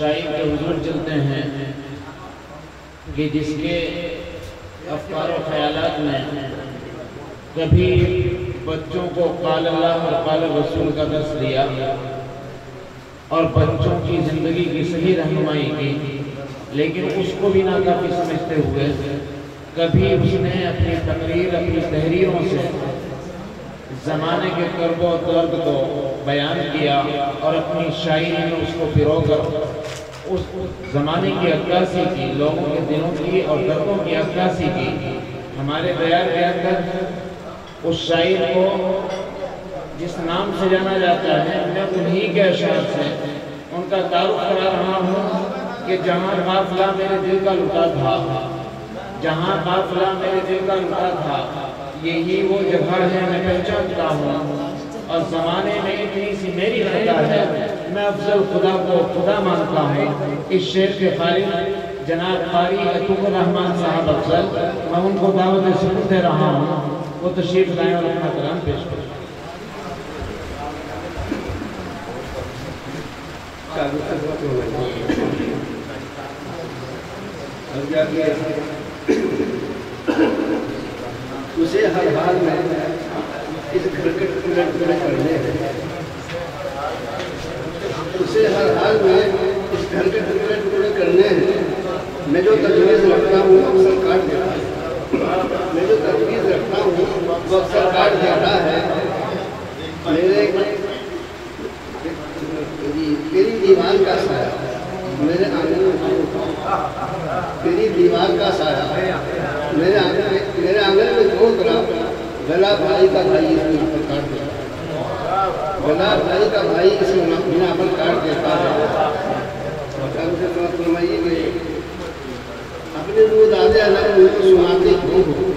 شاعر کے حضور چلتے ہیں کہ جس کے افکار و خیالات میں کبھی بچوں کو قال اللہ اور قال رسول کا درس دیا اور بچوں کی زندگی کی صحیح رہنمائی کی، لیکن اس کو بھی ناکافی سمجھتے ہوئے کبھی اس نے اپنی تقریر، اپنی تحریروں سے زمانے کے کرب و درد کو بیان کیا اور اپنی شاعری میں اس کو پرو کر اس زمانے کی عکاسی کی، لوگوں کے دلوں کی اور دردوں کی عکاسی کی۔ ہمارے بیان کے اندر اس شاعر کو جس نام سے جانا جاتا ہے، میں انہی کے اشعار سے ان کا تعارف کرا رہا ہوں کہ جہاں قافلہ میرے دل کا لٹا تھا، جہاں قافلہ میرے دل کا لٹا تھا، یہی وہ جگہ ہے میں پہچانتا ہوں، اور زمانے میں اتنی سی میری خطا ہے، میں افضل خدا کو خدا مانتا ہوں۔ اس شعر کے خالق جناب قاری عطوف الرحمن صاحب افضل، میں ان کو دعوت سکوت دے رہا ہوں، وہ تشریف لائیں اور اپنا کلام پیش کریں۔ اسے ہر حال میں اس گھر کے ٹکڑے ٹکڑے کرنے ہیں، اسے ہر حال میں اس گھر کے ٹکڑے ٹکڑے کرنے ہیں۔ میں جو تجویز رکھتا ہوں وہ اکثر کاٹ دیتا ہے، میں جو تجویز رکھتا ہوں وہ اکثر کاٹ دیتا ہے۔ تیری دیوار کا سایہ میرے آنگن میں، تیری دیوار کا سایہ میرے آنگن میں کیوں اترا؟ گلا بھائی کا بھائی اس بنا پر کاٹ دیتا ہے، گلا بھائی کا بھائی اس بنا پر کاٹ دیتا ہے۔ فرمائیے کہ اپنے روداد علم ان کو سناتے کیوں ہو،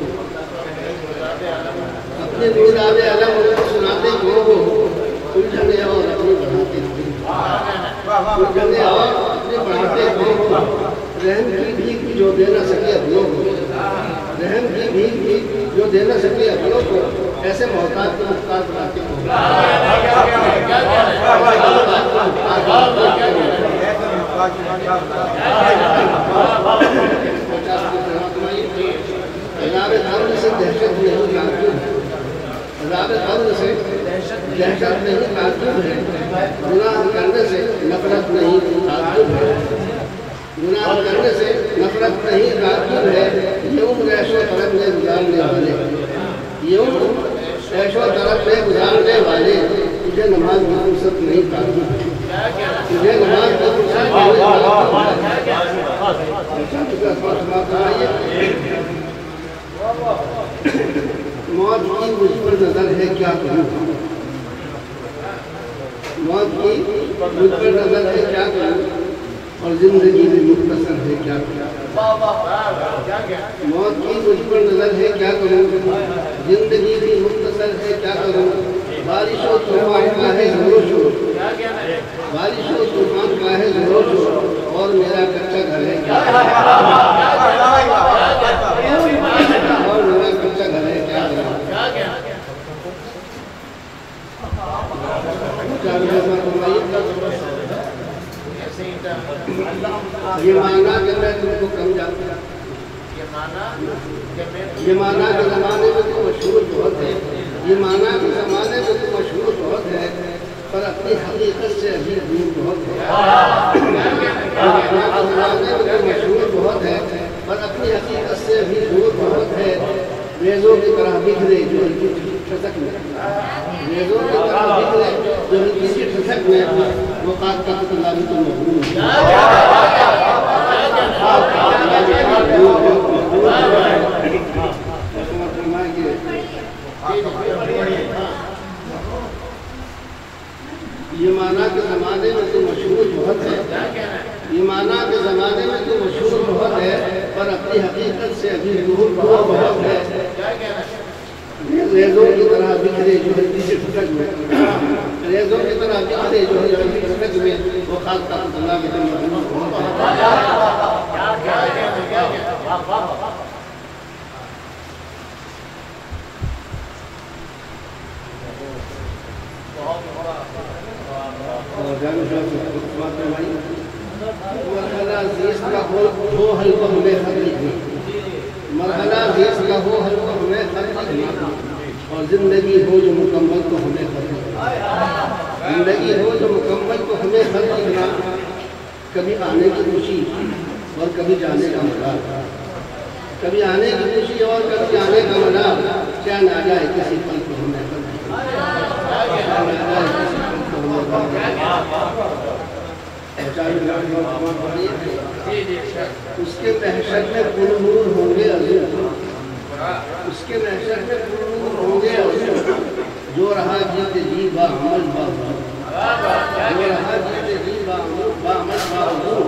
اپنے روداد علم ان کو سناتے کیوں ہو، الجھنے اور اپنے بڑھاتے الجھنے اور اپنے بڑھاتے کیوں ہو۔ رحم کی بھیک جو دے نہ سکے اپنوں کو، رحم کی بھیک جو دے نہ سکے اپنوں کو، ایسے محتاج کو مختار بناتے کیوں ہو۔ عذاب قبر سے دہشت نہیں تعجب ہے، عذاب قبر سے دہشت نہیں تعجب ہے، گناہ کرنے سے نفرت نہیں تعجب ہے، گناہ کرنے سے نفرت نہیں تعجب ہے۔ یہ عمر عیش و طرب میں گزارنے والے، یہ عمر عیش و طرب میں گزارنے والے، تجھے نماز کی فرصت نہیں تعجب ہے، تجھے نماز کی فرصت نہیں تعجب ہے۔ موت کی مجھ پر نظر ہے کیا کروں، موت کی مجھ پر نظر ہے کیا کروں، اور زندگی بھی مختصر ہے کیا کروں، موت کی مجھ پر نظر ہے کیا کروں، زندگی بھی مختصر ہے کیا کروں۔ بارش و طوفان کا ہے زور و شور، بارش و طوفان کا ہے زور و شور، اور میرا کچا گھر ہے کیا کروں، اور میرا کچا گھر ہے کیا کروں۔ یہ مانا کہ میں تم کو کم جانتا، یہ مانا کہ زمانے میں تو مشہور بہت ہے، یہ مانا کہ زمانے میں تو مشہور بہت ہے، پر اپنی حقیقت سے ابھی دور بہت ہے، زمانے میں تو مشہور بہت ہے، پر اپنی حقیقت سے ابھی دور بہت ہے۔ ریزوں کی طرح بکھرے جو ہلکی سی ٹھسک میں، ریزوں کی طرح بکھرے جو ہلکی سی ٹھسک میں، وہ قات کا قتلانی تو مغرور ہے، یہ مانا کہ زمانے میں تو مشہور بہت ہے، یہ مانا کہ زمانے میں تو مشہور بہت ہے، پر اپنی حقیقت سے ابھی دور بہت ہے۔ ریزوں کی طرح بکھرے جو ہلکی سی ٹھسک میں، ریزوں کی طرح بکھرے جو ہلکی سی ٹھسک میں، وہ خاک کا اللہ کے دل بہت ہے۔ کا ہو حلقہ ہمیں خط لکھنا، مرحلہ زیست کا ہو حلقہ ہمیں خط لکھنا، اور زندگی ہو جو مکمل تو ہمیں خط لکھنا، زندگی ہو جو مکمل تو ہمیں خط لکھنا، کبھی آنے کی خوشی اور کبھی جانے کا ملال، کبھی آنے کی خوشی اور کبھی جانے کا ملال، کیا نہ جائے کسی پل کو ہمیں خط لکھنا، اس کے محشر میں پرنور ہوں گے عظیم، اس کے محشر میں پرنور ہوں گے عظیم، جو رہا جیتے جی با عمل با عمل، جو رہا جیتے جی با عمل با عمل،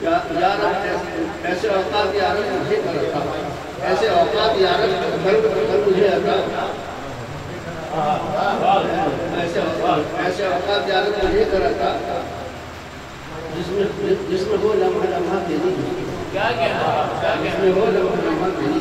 یا رب ایسے اوقات یا رب مجھے کرتا، ایسے اوقات یا رب مجھے عطا، ایسے اوقات یا رب مجھے کرتا، جس میں وہ لمحہ لمحہ تیری، جس میں وہ لمحہ لمحہ تیری